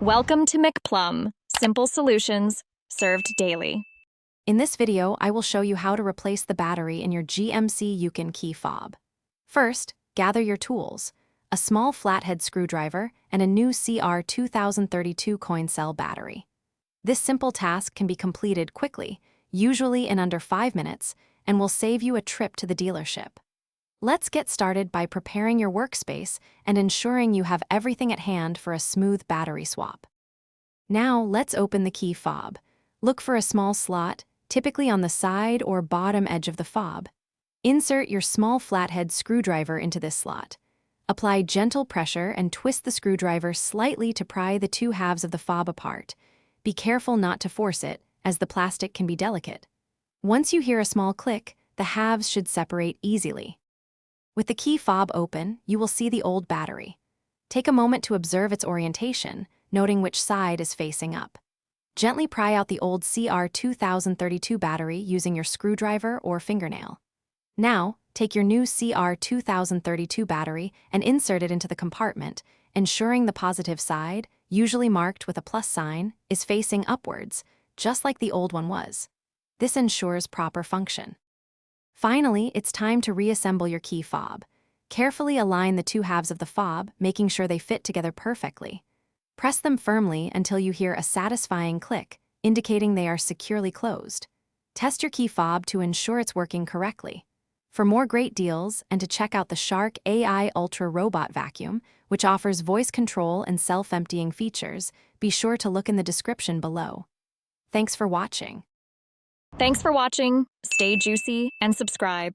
Welcome to McPlum, simple solutions served daily. In this video, I will show you how to replace the battery in your GMC Yukon key fob. First, gather your tools, a small flathead screwdriver and a new CR 2032 coin cell battery. This simple task can be completed quickly, usually in under 5 minutes, and will save you a trip to the dealership. Let's get started by preparing your workspace and ensuring you have everything at hand for a smooth battery swap. Now, let's open the key fob. Look for a small slot, typically on the side or bottom edge of the fob. Insert your small flathead screwdriver into this slot. Apply gentle pressure and twist the screwdriver slightly to pry the two halves of the fob apart. Be careful not to force it, as the plastic can be delicate. Once you hear a small click, the halves should separate easily. With the key fob open, you will see the old battery. Take a moment to observe its orientation, noting which side is facing up. Gently pry out the old CR 2032 battery using your screwdriver or fingernail. Now, take your new CR 2032 battery and insert it into the compartment, ensuring the positive side, usually marked with a plus sign, is facing upwards, just like the old one was. This ensures proper function. Finally, it's time to reassemble your key fob. Carefully align the two halves of the fob, making sure they fit together perfectly. Press them firmly until you hear a satisfying click, indicating they are securely closed. Test your key fob to ensure it's working correctly. For more great deals and to check out the Shark AI Ultra Robot Vacuum, which offers voice control and self-emptying features, be sure to look in the description below. Thanks for watching. Thanks for watching, stay juicy, and subscribe.